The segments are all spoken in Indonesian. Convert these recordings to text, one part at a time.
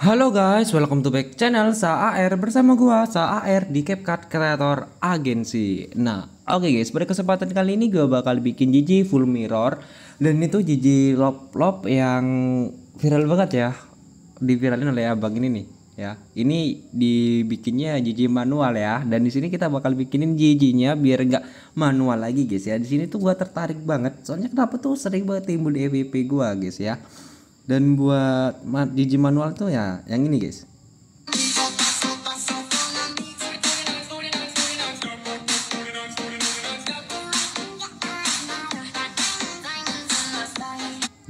Halo guys, welcome to back channel SAAR bersama gua SAAR di CapCut Creator Agency. Nah, oke guys, pada kesempatan kali ini gua bakal bikin Gigi full mirror dan itu Gigi lop yang viral banget ya. Diviralin oleh abang ini nih ya. Ini dibikinnya Gigi manual ya, dan di sini kita bakal bikinin giginya biar nggak manual lagi guys ya. Di sini tuh gua tertarik banget. Soalnya kenapa tuh sering banget timbul di FYP gua guys ya. Dan buat Gigi manual tuh ya yang ini guys.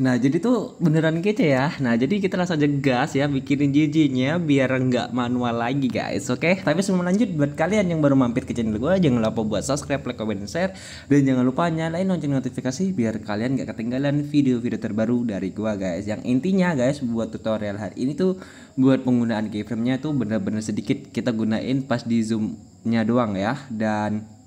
Nah jadi tuh beneran kece ya. Nah jadi kita langsung aja gas ya bikinin giginya biar nggak manual lagi guys. Oke, tapi sebelum lanjut, buat kalian yang baru mampir ke channel gue, jangan lupa buat subscribe, like, comment, dan share. Dan jangan lupa nyalain lonceng notifikasi biar kalian nggak ketinggalan video-video terbaru dari gue guys. Yang intinya guys, buat tutorial hari ini tuh buat penggunaan keyframe-nya tuh bener-bener sedikit kita gunain pas di zoom-nya doang ya. Dan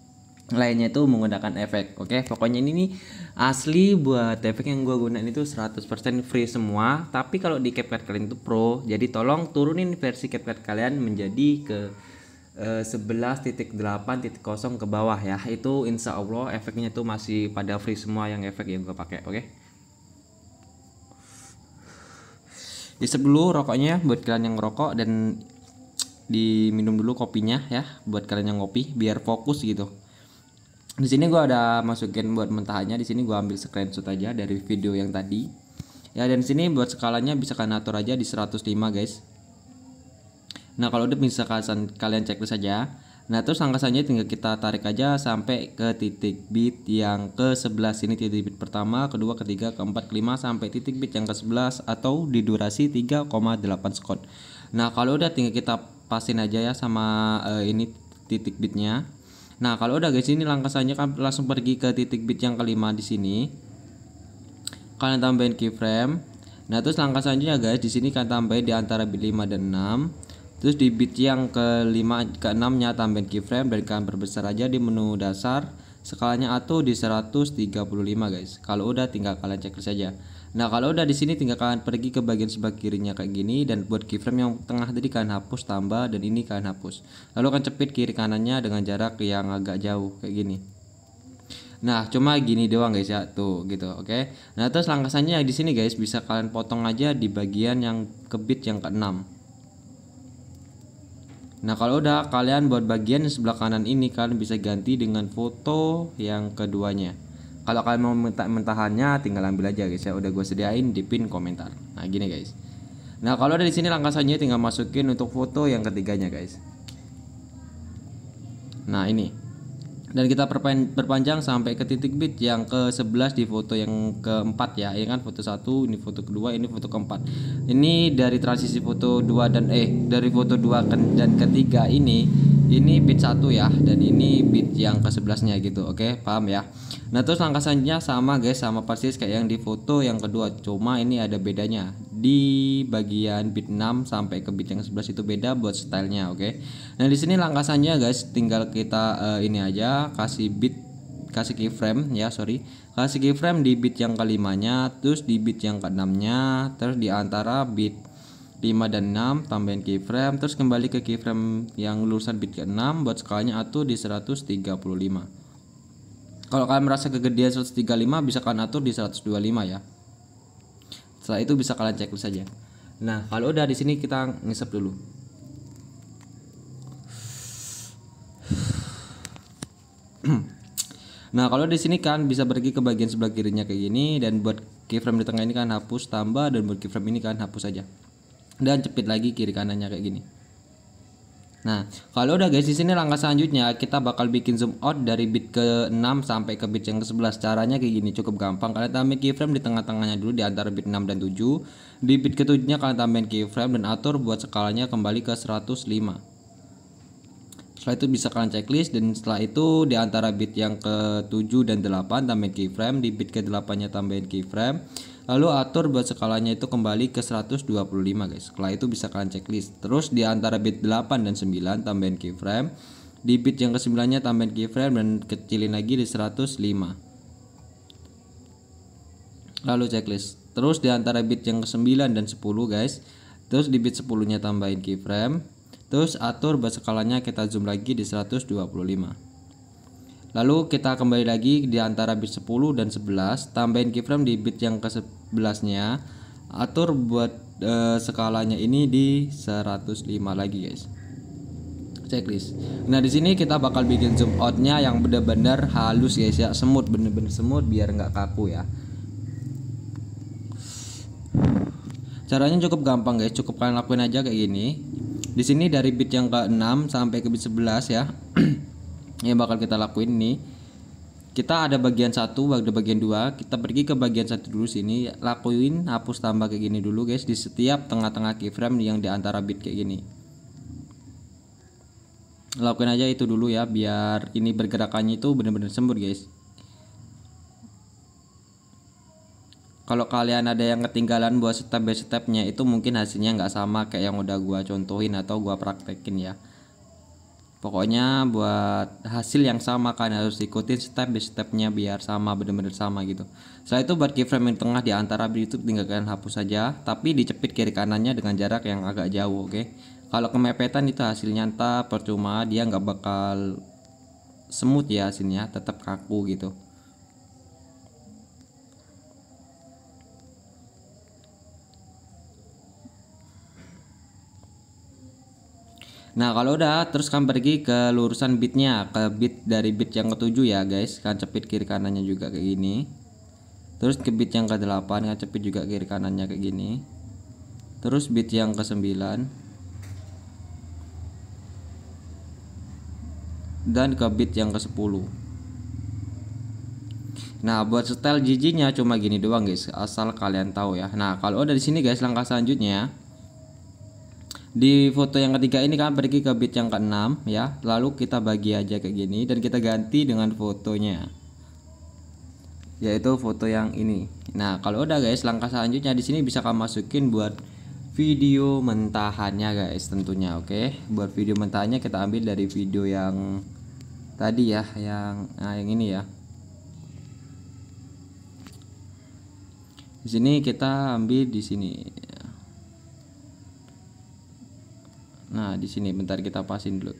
lainnya itu menggunakan efek. Oke, pokoknya ini nih asli buat efek yang gua gunain itu 100% free semua. Tapi kalau di CapCut kalian itu pro, jadi tolong turunin versi CapCut kalian menjadi ke 11.8.0 ke bawah ya. Itu insya Allah efeknya tuh masih pada free semua yang efek yang gua pakai. Oke, isep dulu rokoknya buat kalian yang ngerokok, dan diminum dulu kopinya ya buat kalian yang ngopi biar fokus gitu. Di sini gua ada masukin buat mentahannya. Di sini gua ambil screenshot aja dari video yang tadi. Ya, dan sini buat skalanya bisa kalian atur aja di 105 guys. Nah, kalau udah bisa kalian checklist saja. Nah, terus angkasannya tinggal kita tarik aja sampai ke titik bit yang ke-11. Ini titik bit pertama, kedua, ketiga, keempat, kelima sampai titik bit yang ke-11 atau di durasi 3,8 sekon. Nah, kalau udah tinggal kita pasin aja ya sama ini titik bitnya. Nah, kalau udah guys, ini langkah kan langsung pergi ke titik bit yang kelima di sini. Kalian tambahin keyframe. Nah, terus langkah selanjutnya guys, di sini kalian tambahin di antara bit 5 dan 6. Terus di bit yang kelima ke 6-nya tambahin keyframe dan kalian perbesar aja di menu dasar. Skalanya auto di 135 guys. Kalau udah tinggal kalian checklist saja. Nah, kalau udah di sini tinggal kalian pergi ke bagian sebelah kirinya kayak gini, dan buat keyframe yang tengah tadi kalian hapus, tambah, dan ini kalian hapus. Lalu kalian cepit kiri kanannya dengan jarak yang agak jauh kayak gini. Nah, cuma gini doang guys ya, tuh gitu, oke. Nah, terus langkasannya di sini guys, bisa kalian potong aja di bagian yang ke bit yang ke-6. Nah, kalau udah kalian buat bagian sebelah kanan ini kalian bisa ganti dengan foto yang keduanya. Kalau kalian mau mentahannya tinggal ambil aja guys ya, udah gue sediain di pin komentar. Nah, gini guys. Nah, kalau udah di sini langkah selanjutnya tinggal masukin untuk foto yang ketiganya guys. Nah, ini. Dan kita perpanjang sampai ke titik bit yang ke-11 di foto yang keempat ya. Ini kan foto 1, ini foto kedua, ini foto keempat. Ini dari transisi foto 2 dan dari foto 2 dan ketiga ini bit 1 ya, dan ini bit yang ke-11-nya gitu. Oke, paham ya? Nah, terus langkah selanjutnya sama guys, sama persis kayak yang di foto yang kedua. Cuma ini ada bedanya. Di bagian bit 6 sampai ke bit yang 11 itu beda buat stylenya, oke. Nah, di sini langkah selanjutnya guys, tinggal kita ini aja kasih keyframe ya, kasih keyframe di bit yang kelimanya, terus di bit yang keenamnya, terus di antara bit 5 dan 6 tambahin keyframe, terus kembali ke keyframe yang lulusan bit ke-6 buat skalanya atur di 135. Kalau kalian merasa kegedean 135 bisa kalian atur di 125 ya. Setelah itu bisa kalian checklist saja. Nah, kalau udah di sini kita ngisep dulu. Nah, kalau di sini kan bisa pergi ke bagian sebelah kirinya kayak gini, dan buat keyframe di tengah ini kan hapus, tambah, dan buat keyframe ini kan hapus saja. Dan cepit lagi kiri kanannya kayak gini. Nah, kalau udah guys, di sini langkah selanjutnya kita bakal bikin zoom out dari bit ke-6 sampai ke bit yang ke-11. Caranya kayak gini, cukup gampang. Kalian tambahin keyframe di tengah-tengahnya dulu di antara bit 6 dan 7. Di bit ke-7-nya kalian tambahin keyframe dan atur buat skalanya kembali ke 105. Setelah itu bisa kalian checklist, dan setelah itu di antara bit yang ke-7 dan 8 tambahin keyframe, di bit ke-8-nya tambahin keyframe. Lalu atur buat skalanya itu kembali ke 125 guys. Setelah itu bisa kalian checklist. Terus di antara bit 8 dan 9 tambahin keyframe. Di bit yang ke-9-nya tambahin keyframe dan kecilin lagi di 105. Lalu checklist. Terus di antara bit yang ke-9 dan 10 guys, Terus di bit 10-nya tambahin keyframe. Terus atur bus skalanya, kita zoom lagi di 125. Lalu kita kembali lagi di antara bit 10 dan 11, tambahin keyframe di bit yang ke-11-nya. Atur buat skalanya ini di 105 lagi guys. Checklist. Nah, di sini kita bakal bikin zoom out-nya yang benar-benar halus guys ya, semut, bener-bener semut biar nggak kaku ya. Caranya cukup gampang guys, cukup kalian lakuin aja kayak gini. Di sini dari bit yang ke-6 sampai ke bit 11 ya. Yang bakal kita lakuin nih. Kita ada bagian 1, ada bagian 2. Kita pergi ke bagian 1 dulu sini, lakuin hapus tambah kayak gini dulu guys di setiap tengah-tengah keyframe yang di antara bit kayak gini. Lakuin aja itu dulu ya, biar ini bergerakannya itu bener-bener sembuh guys. Kalau kalian ada yang ketinggalan buat step by stepnya, itu mungkin hasilnya nggak sama kayak yang udah gua contohin atau gua praktekin ya. Pokoknya buat hasil yang sama kalian harus ikutin step by stepnya biar sama, bener-bener sama gitu. Setelah itu buat keyframe yang tengah di antara bit itu tinggal kalian hapus saja, tapi dicepit kiri kanannya dengan jarak yang agak jauh, oke? Kalau kemepetan itu hasilnya entah percuma, dia nggak bakal smooth ya hasilnya, tetap kaku gitu. Nah, kalau udah terus kan pergi ke lurusan bitnya, ke bit dari bit yang ke-7 ya guys, kan cepit kiri kanannya juga kayak gini. Terus ke bit yang ke-8 kan cepit juga kiri kanannya kayak gini. Terus bit yang ke-9 dan ke bit yang ke-10. Nah, buat setel GG-nya cuma gini doang guys, asal kalian tahu ya. Nah, kalau udah di sini guys, langkah selanjutnya di foto yang ketiga ini kan pergi ke bit yang ke-6 ya. Lalu kita bagi aja kayak gini dan kita ganti dengan fotonya, yaitu foto yang ini. Nah, kalau udah guys, langkah selanjutnya di sini bisa kamu masukin buat video mentahannya guys tentunya, oke. Buat video mentahannya kita ambil dari video yang tadi ya, yang ini ya. Di sini kita ambil di sini. Nah, di sini bentar kita pasin dulu.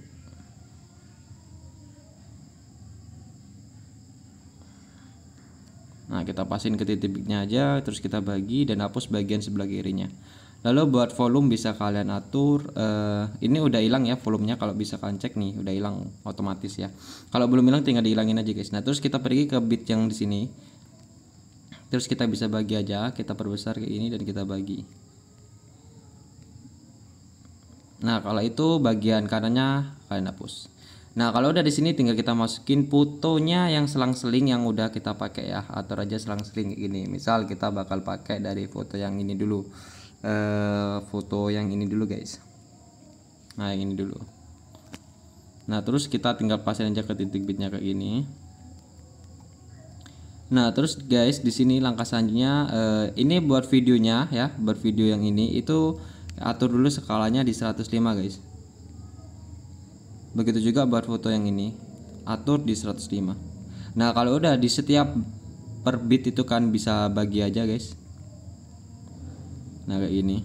Nah, kita pasin ke titiknya aja, terus kita bagi dan hapus bagian sebelah kirinya. Lalu buat volume bisa kalian atur. Ini udah hilang ya volumenya, kalau bisa kalian cek nih, udah hilang otomatis ya. Kalau belum hilang tinggal dihilangin aja guys. Nah, terus kita pergi ke bit yang di sini. Terus kita bisa bagi aja, kita perbesar kayak ini dan kita bagi. Nah, kalau itu bagian kanannya kalian hapus. Nah, kalau udah di sini tinggal kita masukin fotonya yang selang-seling yang udah kita pakai ya. Atur aja selang-seling kayak gini. Misal kita bakal pakai dari foto yang ini dulu. Foto yang ini dulu guys. Nah, yang ini dulu. Nah, terus kita tinggal pasin aja ke titik bitnya kayak gini. Nah, terus guys di sini langkah selanjutnya ini buat videonya ya. Buat video yang ini itu atur dulu skalanya di 105 guys. Begitu juga buat foto yang ini, atur di 105. Nah, kalau udah di setiap per bit itu kan bisa bagi aja guys. Nah, kayak gini.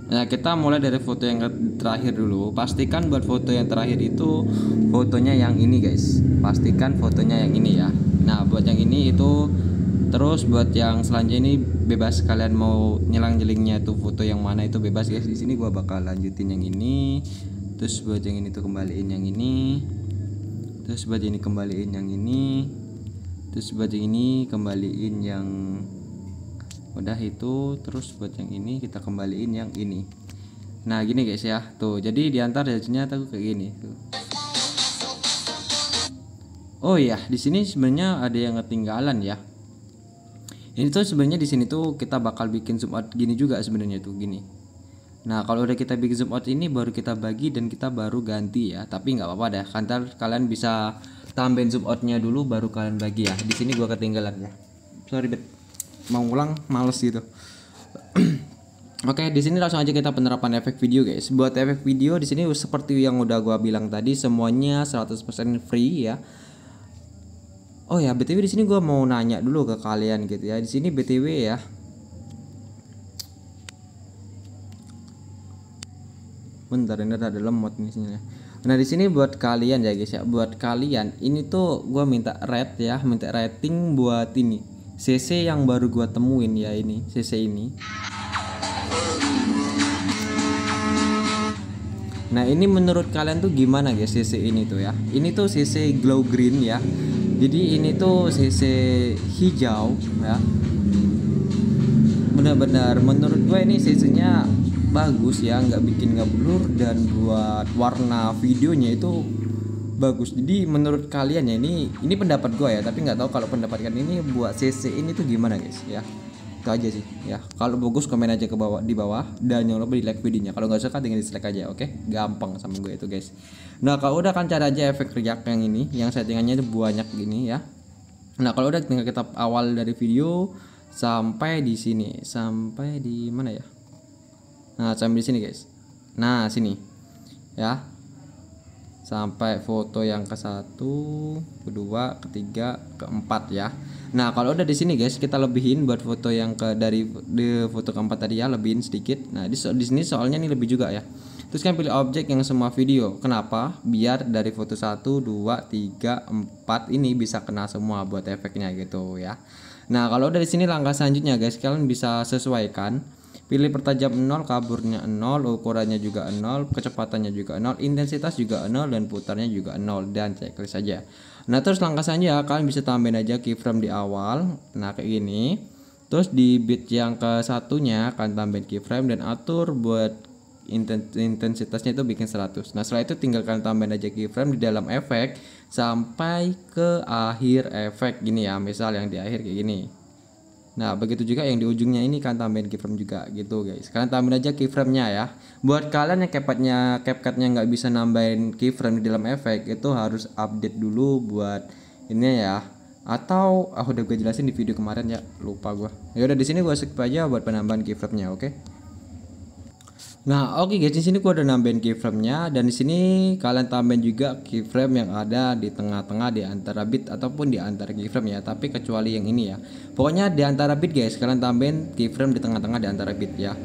Nah, kita mulai dari foto yang terakhir dulu. Pastikan buat foto yang terakhir itu fotonya yang ini guys. Pastikan fotonya yang ini ya. Nah, buat yang ini itu, terus buat yang selanjutnya ini bebas kalian mau nyelang-nyelingnya itu foto yang mana itu bebas guys. Di sini gua bakal lanjutin yang ini. Terus buat yang ini tuh kembaliin yang ini. Terus buat ini kembaliin yang ini. Terus buat yang ini kembaliin yang udah itu. Terus buat yang ini kita kembaliin yang ini. Nah, gini guys ya. Tuh, jadi diantar hasilnya tuh kayak gini tuh. Oh iya, di sini sebenarnya ada yang ketinggalan ya. Ini tuh sebenarnya di sini tuh kita bakal bikin zoom out gini juga sebenarnya tuh gini. Nah, kalau udah kita bikin zoom out ini baru kita bagi dan kita baru ganti ya. Tapi nggak apa-apa dah. Kantor kalian bisa tambahin zoom outnya dulu baru kalian bagi ya. Di sini gua ketinggalan ya. Sorry bet. Mau ulang males gitu. Oke, di sini langsung aja kita penerapan efek video guys. Buat efek video di sini seperti yang udah gua bilang tadi, semuanya 100% free ya. Oh ya, BTW di sini gua mau nanya dulu ke kalian gitu ya. Di sini BTW ya. Bentar, ini ada lemot nih sini. Nah, di sini buat kalian ya guys ya. Buat kalian ini tuh gua minta rate ya, minta rating buat ini. CC yang baru gua temuin ya, ini CC ini. Nah, ini menurut kalian tuh gimana guys CC ini tuh ya? Ini tuh CC glow green ya. Jadi ini tuh CC hijau ya. Benar-benar menurut gue ini CC-nya bagus ya, nggak bikin nggak blur, dan buat warna videonya itu bagus. Jadi menurut kalian ya, ini pendapat gue ya, tapi nggak tahu kalau pendapat kalian ini buat CC ini tuh gimana guys ya. Itu aja sih ya. Kalau bagus komen aja ke bawah, di bawah, dan jangan lupa di like videonya. Kalau nggak suka tinggal dislike aja, oke? Gampang sama gue itu guys. Nah, kalau udah kan cara aja efek riak yang ini, yang settingannya itu banyak gini ya. Nah, kalau udah tinggal kita awal dari video sampai di sini, sampai di mana ya? Nah, sampai di sini guys. Nah, sini ya, sampai foto yang ke-1, kedua, ketiga, keempat ya. Nah, kalau udah di sini guys, kita lebihin buat foto yang dari foto keempat tadi ya, lebihin sedikit. Nah, di sini soalnya nih lebih juga ya. Terus kan pilih objek yang semua video. Kenapa? Biar dari foto 1, 2, 3, 4 ini bisa kena semua buat efeknya gitu ya. Nah, kalau udah di sini langkah selanjutnya guys, kalian bisa sesuaikan. Pilih pertajam 0, kaburnya 0, ukurannya juga 0, kecepatannya juga 0, intensitas juga 0, dan putarnya juga 0, dan checklist saja. Nah, terus langkah selanjutnya kalian bisa tambahin aja keyframe di awal. Nah, kayak gini. Terus di bit yang ke satunya kalian tambahin keyframe dan atur buat intensitasnya itu bikin 100. Nah, setelah itu tinggal kalian tambahin aja keyframe di dalam efek sampai ke akhir efek gini ya. Misal yang di akhir kayak gini. Nah, begitu juga yang di ujungnya ini kan tambahin keyframe juga gitu guys. Kalian tambahin aja keyframe-nya ya. Buat kalian yang CapCut-nya nggak bisa nambahin keyframe di dalam efek, itu harus update dulu buat ini ya. Atau udah gue jelasin di video kemarin ya, lupa gue. Ya udah di sini gue skip aja buat penambahan keyframe-nya, oke? Nah, oke guys, di sini gua udah nambahin keyframe-nya, dan di sini kalian tambahin juga keyframe yang ada di tengah-tengah di antara bit ataupun di antara keyframe ya, tapi kecuali yang ini ya. Pokoknya di antara bit guys, kalian tambahin keyframe di tengah-tengah di antara bit ya.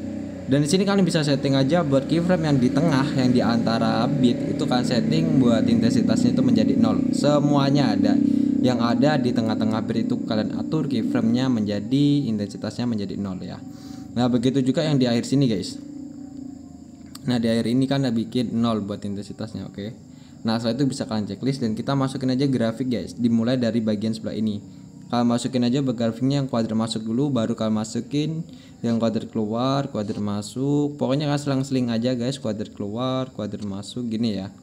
Dan di sini kalian bisa setting aja buat keyframe yang di tengah, yang di antara bit itu kalian setting buat intensitasnya itu menjadi 0. Semuanya ada. Yang ada di tengah-tengah bit itu kalian atur keyframe-nya menjadi intensitasnya menjadi 0 ya. Nah, begitu juga yang di akhir sini guys. Nah, di akhir ini kan udah bikin 0 buat intensitasnya, oke. Nah, setelah itu bisa kalian checklist dan kita masukin aja grafik guys, dimulai dari bagian sebelah ini. Kalian masukin aja grafiknya yang kuadrat masuk dulu, baru kalian masukin yang kuadrat keluar, kuadrat masuk. Pokoknya kalian selang-seling aja guys, kuadrat keluar, kuadrat masuk gini ya.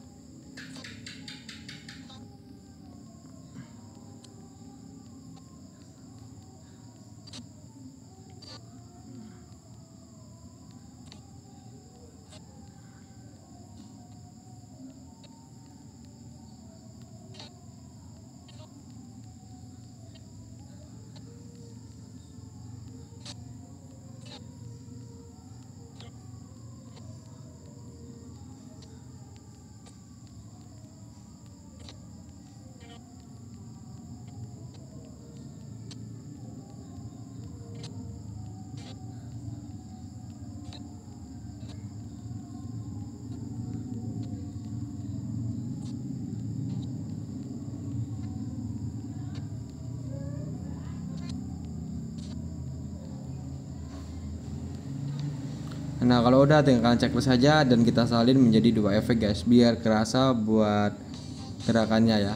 Nah, kalau udah tinggal kalian checklist saja dan kita salin menjadi 2 efek guys, biar kerasa buat gerakannya ya.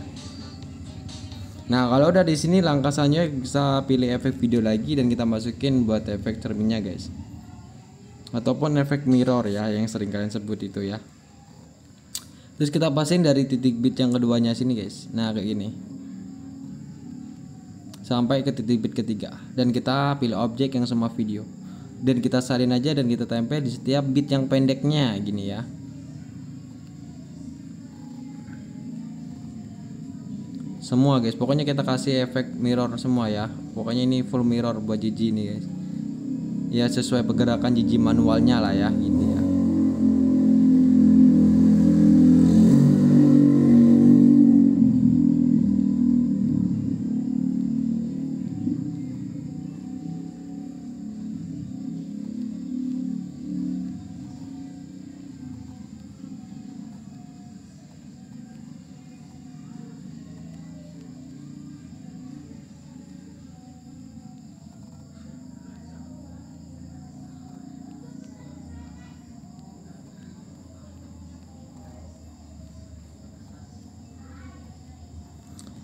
Nah, kalau udah di sini langkah selanjutnya bisa pilih efek video lagi dan kita masukin buat efek cerminnya guys, ataupun efek mirror ya yang sering kalian sebut itu ya. Terus kita pasin dari titik bit yang keduanya sini guys. Nah, kayak gini sampai ke titik bit ketiga, dan kita pilih objek yang semua video dan kita salin aja dan kita tempel di setiap bit yang pendeknya gini ya. Semua guys, pokoknya kita kasih efek mirror semua ya. Pokoknya ini full mirror buat GG nih guys. ya sesuai pergerakan gigi manualnya lah ya gitu ya.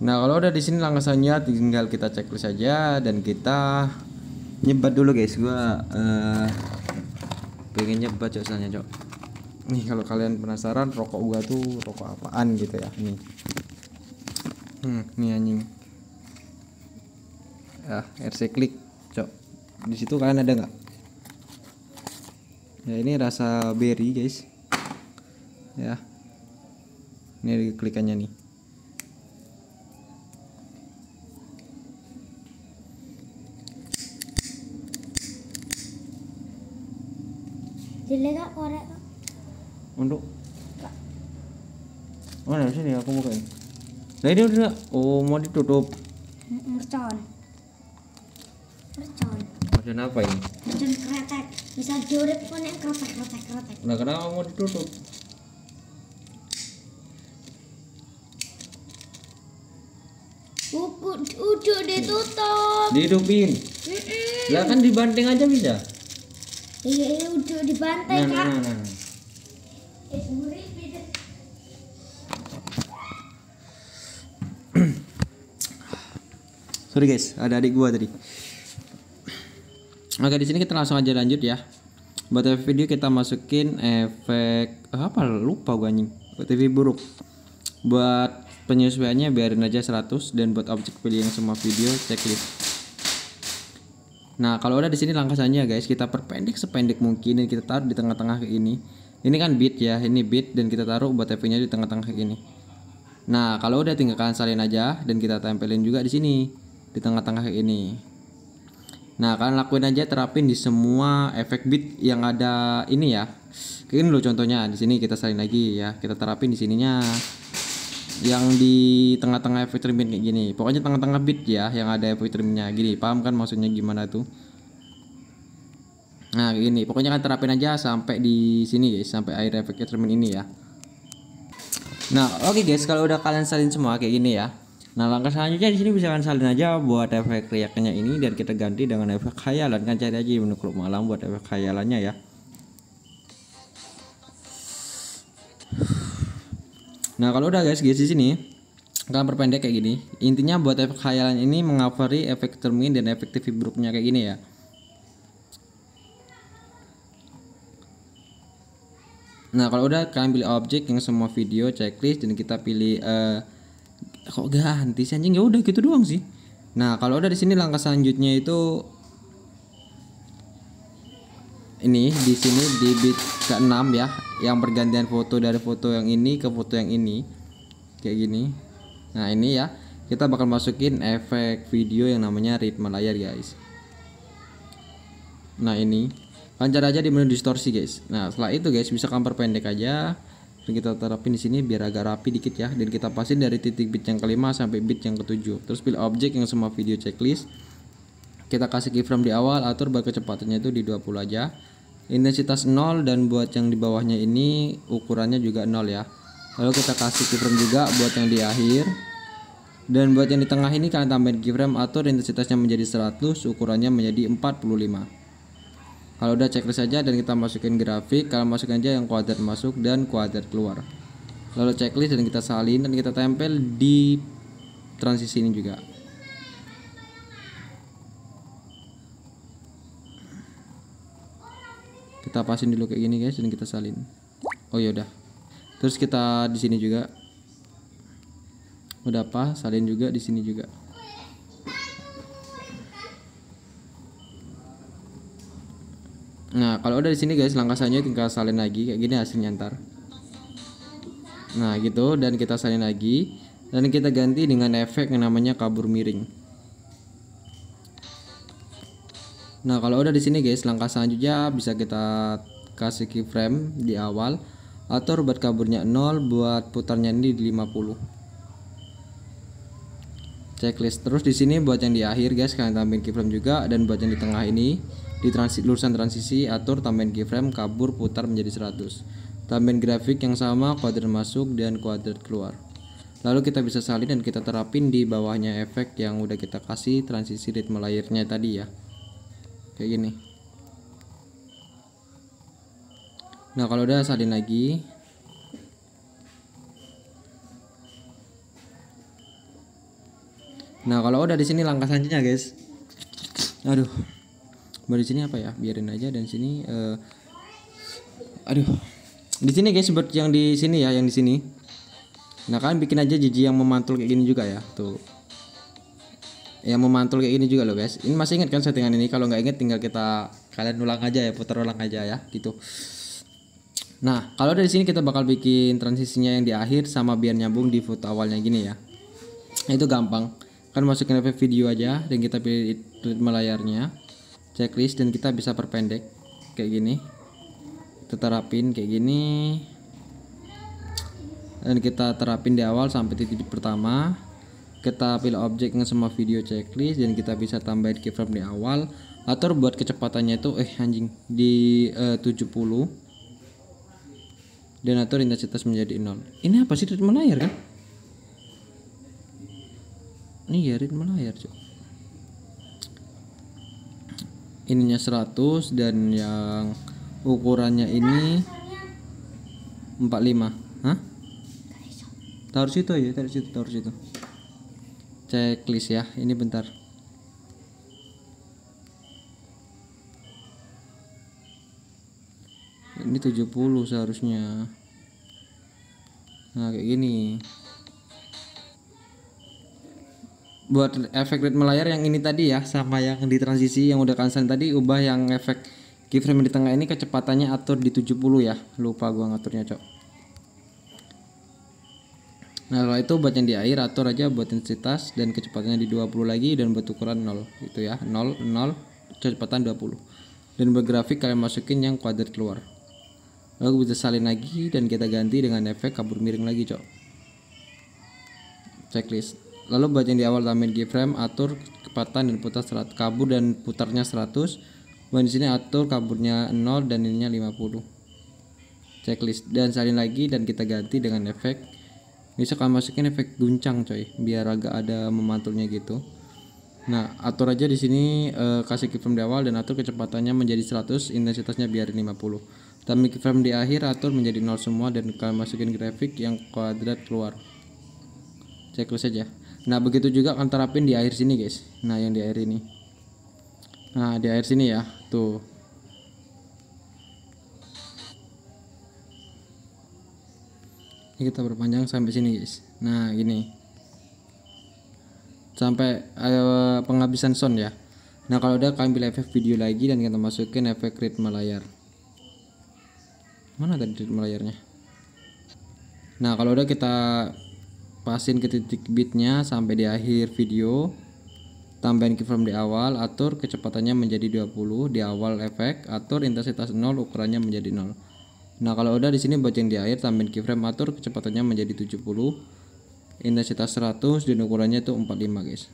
Nah kalau udah di sini langkah selanjutnya tinggal kita checklist saja dan kita nyebat dulu guys. Gua pengen nyebat cok soalnya cok. Nih kalau kalian penasaran rokok gua tuh rokok apaan gitu ya. Nih anjing. RC Click cok. Di situ kalian ada nggak? Ya ini rasa berry guys. Ya. Ini ada klikannya nih. Jelek korek Untuk mana sini aku bukain. Nah ini udah. Oh mau ditutup. mercon Mercon apa ini? mercon kretek bisa diurip kok nek kretek. Nah kenapa mau ditutup? Udah ditutup. Dihidupin. Lah kan dibanting aja bisa. Iya udah dibantai kak. Nah. Sorry guys, ada adik gua tadi. Oke, di sini kita langsung aja lanjut ya. Buat efek video kita masukin efek apa lupa gua anjing. TV buruk. Buat penyesuaiannya biarin aja 100 dan buat objek pilih yang semua video checklist. Nah, kalau udah di sini langkah selanjutnya guys, kita perpendek sependek mungkin dan kita taruh di tengah-tengah kayak ini. Ini kan beat ya, ini beat dan kita taruh buat efeknya di tengah-tengah kayak gini. Nah, kalau udah tinggal kalian salin aja dan kita tempelin juga di sini di tengah-tengah kayak ini. Nah, kalian lakuin aja, terapin di semua efek beat yang ada ini ya. Kayak gini loh contohnya, di sini kita salin lagi ya, kita terapin di sininya. Yang di tengah-tengah efek trim kayak gini. Pokoknya tengah-tengah beat ya yang ada efek trimnya gini. Paham kan maksudnya gimana tuh? Nah, gini. Pokoknya kan terapin aja sampai di sini guys, sampai akhir efek trim ini ya. Nah, oke guys, kalau udah kalian salin semua kayak gini ya. Nah, langkah selanjutnya di sini bisa kalian salin aja buat efek riaknya ini dan kita ganti dengan efek khayalan. Kan cari aja menu klub malam buat efek khayalannya ya. Nah kalau udah guys di sini kalian perpendek kayak gini. Intinya buat efek khayalan ini mengaveri efek termin dan efek TV buruknya kayak gini ya. Nah kalau udah kalian pilih objek yang semua video checklist dan kita pilih kok ganti sih anjing, ya udah gitu doang sih. Nah kalau udah di sini langkah selanjutnya itu ini di sini di bit ke-6 ya, yang pergantian foto dari foto yang ini ke foto yang ini kayak gini. Nah ini ya kita bakal masukin efek video yang namanya ritme layar guys. Nah ini kalian cari aja di menu distorsi guys. Nah setelah itu guys bisa kalian perpendek aja dan kita terapin di sini biar agak rapi dikit ya, dan kita pasin dari titik bit yang ke-5 sampai bit yang ke-7. Terus pilih objek yang semua video checklist, kita kasih keyframe di awal, atur buat kecepatannya itu di 20 aja, intensitas 0, dan buat yang di bawahnya ini ukurannya juga 0 ya. Lalu kita kasih keyframe juga buat yang di akhir, dan buat yang di tengah ini kalian tambahin keyframe, atur intensitasnya menjadi 100, ukurannya menjadi 45. Kalau udah checklist saja dan kita masukin grafik, kalian masukin aja yang kuadrat masuk dan kuadrat keluar. Lalu checklist dan kita salin dan kita tempel di transisi ini juga. Kita pasin dulu kayak gini guys dan kita salin. Oh ya udah. Terus kita di sini juga. Udah apa? Salin juga di sini juga. Nah, kalau udah di sini guys, langkah selanjutnya tinggal salin lagi kayak gini hasilnya ntar. Nah, gitu, dan kita salin lagi dan kita ganti dengan efek yang namanya kabur miring. Nah, kalau udah di sini guys, langkah selanjutnya bisa kita kasih keyframe di awal, atur buat kaburnya 0, buat putarnya ini di 50. Checklist. Terus di sini buat yang di akhir guys, kalian tambahin keyframe juga, dan buat yang di tengah ini di lurusan transisi atur tambahin keyframe, kabur, putar menjadi 100. Tambahin grafik yang sama, kuadrat masuk dan kuadrat keluar. Lalu kita bisa salin dan kita terapin di bawahnya efek yang udah kita kasih transisi ritme layarnya tadi ya. Kayak gini. Nah, kalau udah salin lagi. Nah, kalau udah di sini langkah selanjutnya guys. Aduh. Baru di sini apa ya? Biarin aja, dan sini aduh. Di sini guys, buat yang di sini ya, yang di sini. Nah, kalian bikin aja jiji yang memantul kayak gini juga ya. Tuh. Yang memantul kayak gini juga loh guys. Ini masih ingat kan settingan ini? Kalau nggak ingat tinggal kalian ulang aja ya, putar ulang aja ya, gitu. Nah, kalau dari sini kita bakal bikin transisinya yang di akhir sama biar nyambung di foto awalnya gini ya. Itu gampang. Kan masukin efek video aja dan kita pilih ritme layarnya, checklist, dan kita bisa perpendek kayak gini. Kita terapin kayak gini. Dan kita terapin di awal sampai titik pertama. Kita pilih objek yang semua video checklist dan kita bisa tambahin keyframe di awal. Atur buat kecepatannya itu di 70 dan atur intensitas menjadi 0. Ini apa sih, ritme layar kan? Ini ya ritme layar cok. Ininya 100 dan yang ukurannya ini 45. Hah? Taruh situ aja, taruh situ. Checklist ya, ini bentar. Ini 70 seharusnya. Nah, kayak gini. Buat efek ritme layar yang ini tadi ya, sama yang di transisi yang udah kansan tadi, ubah yang efek keyframe di tengah ini kecepatannya atur di 70 ya. Lupa gua ngaturnya, cok. Nah, kalau itu buat yang di akhir atur aja buat intensitas dan kecepatannya di 20 lagi, dan buat ukuran 0 gitu ya. 0 kecepatan 20. Dan buat grafik kalian masukin yang kuadrat keluar. Lalu bisa salin lagi dan kita ganti dengan efek kabur miring lagi, cok. Checklist. Lalu buat yang di awal tambahin keyframe, atur kecepatan dan putar 100, kabur dan putarnya 100. Buat di sini atur kaburnya 0 dan ininya 50. Checklist dan salin lagi dan kita ganti dengan efek. Bisa kalian masukin efek guncang coy, biar agak ada memantulnya gitu. Nah, atur aja di sini kasih keyframe di awal dan atur kecepatannya menjadi 100, intensitasnya biar 50. Tambah keyframe di akhir, atur menjadi 0 semua dan kalian masukin grafik yang kuadrat keluar. Checklist aja. Nah, begitu juga akan terapin di akhir sini guys. Nah, yang di akhir ini. Nah, di akhir sini ya, tuh. Ini kita perpanjang sampai sini guys. Nah, gini. Sampai penghabisan sound ya. Nah, kalau udah kalian pilih efek video lagi dan kita masukin efek ritme layar. Mana tadi ritme layarnya? Nah, kalau udah kita pasin ke titik bitnya sampai di akhir video. Tambahin keyframe di awal, atur kecepatannya menjadi 20 di awal efek, atur intensitas 0, ukurannya menjadi 0. Nah, kalau udah di sini buat yang di akhir tambahin keyframe, atur kecepatannya menjadi 70, intensitas 100 dan ukurannya itu 45 guys.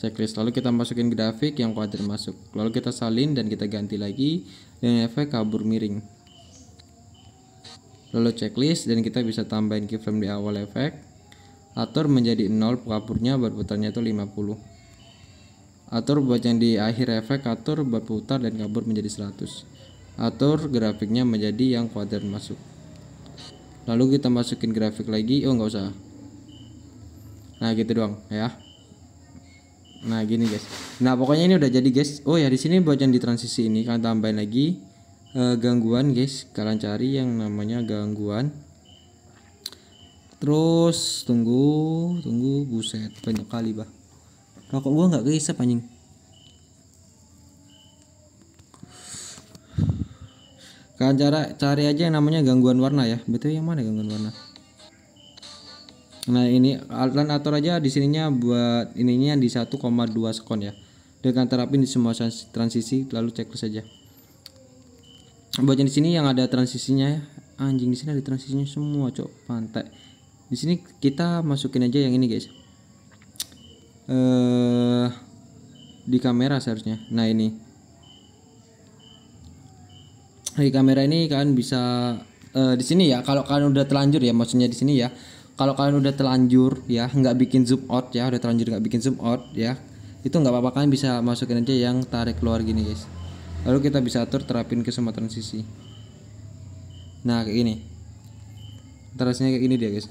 Checklist. Lalu kita masukin grafik yang kuadrat masuk. Lalu kita salin dan kita ganti lagi dengan efek kabur miring. Lalu checklist dan kita bisa tambahin keyframe di awal efek. Atur menjadi 0, kaburnya berputarnya itu 50. Atur buat yang di akhir efek, atur berputar dan kabur menjadi 100. Atur grafiknya menjadi yang kuadrat masuk. Lalu kita masukin grafik lagi. Oh, nggak usah. Nah, gitu doang ya. Nah, gini guys. Nah, pokoknya ini udah jadi guys. Oh ya, di sini buat yang di transisi ini kalian tambahin lagi gangguan guys. Kalian cari yang namanya gangguan. Terus tunggu buset banyak kali bah. Rokok gua nggak kehisap anjing. Kalian cari aja yang namanya gangguan warna ya. Betul, yang mana gangguan warna? Nah, ini kalian atur aja di sininya buat ininya di 1,2 sekon ya. dengan terapin di semua transisi, lalu checklist saja. Buat yang di sini yang ada transisinya ya. Anjing, di sini ada transisinya semua, cok. Pantai. Di sini kita masukin aja yang ini, guys. Di kamera seharusnya. Nah, ini. Di kamera ini kalian bisa di sini ya, kalau kalian udah telanjur ya, maksudnya di sini ya. Kalau kalian udah telanjur ya, nggak bikin zoom out ya, udah telanjur nggak bikin zoom out ya, itu nggak apa-apa, kalian bisa masukin aja yang tarik keluar gini, guys. Lalu kita bisa atur, terapin ke semua transisi. Nah, kayak gini. Transisinya kayak gini dia, guys.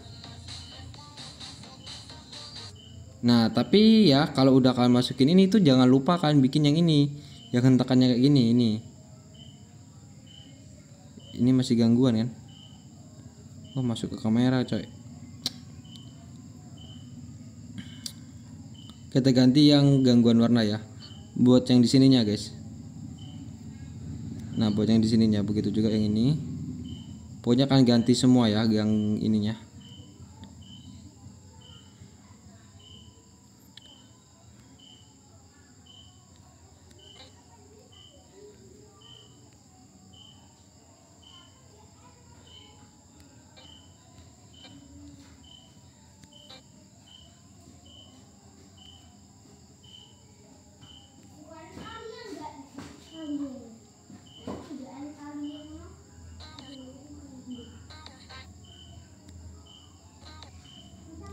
Nah, tapi ya kalau udah kalian masukin ini tuh jangan lupa kalian bikin yang ini, yang hentakannya kayak gini. Ini masih gangguan kan? Oh, masuk ke kamera, coy. Kita ganti yang gangguan warna ya. Buat yang di sininya, guys. Nah, buat yang di sininya, begitu juga yang ini. Pokoknya kan ganti semua ya, yang ininya.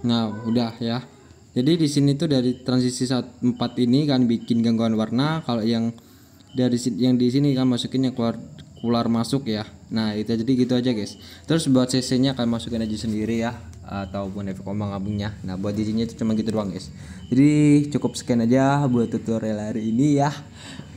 Nah, udah ya. Jadi di sini tuh dari transisi 4 ini kan bikin gangguan warna. Kalau yang yang di sini kan masukin yang keluar masuk ya. Nah, itu jadi gitu aja, guys. Terus buat CC-nya kan masukin aja sendiri ya, ataupun efek ombang ambingnya. Nah, buat DJ-nya itu cuma gitu doang, guys. Jadi cukup sekian aja buat tutorial hari ini ya.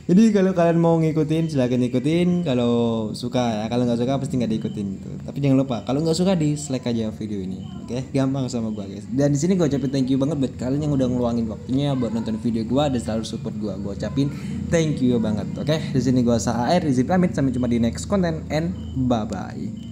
Jadi kalau kalian mau ngikutin silahkan ikutin, kalau suka ya, kalau nggak suka pasti nggak diikutin gitu. Tapi jangan lupa kalau nggak suka dislike aja video ini, oke? Gampang sama gua, guys. Dan di sini gua ucapin thank you banget buat kalian yang udah ngeluangin waktunya buat nonton video gua dan selalu support gua. Gua ucapin thank you banget, oke? Di sini gua Sahair, izin pamit, sampai jumpa di next content and bye bye.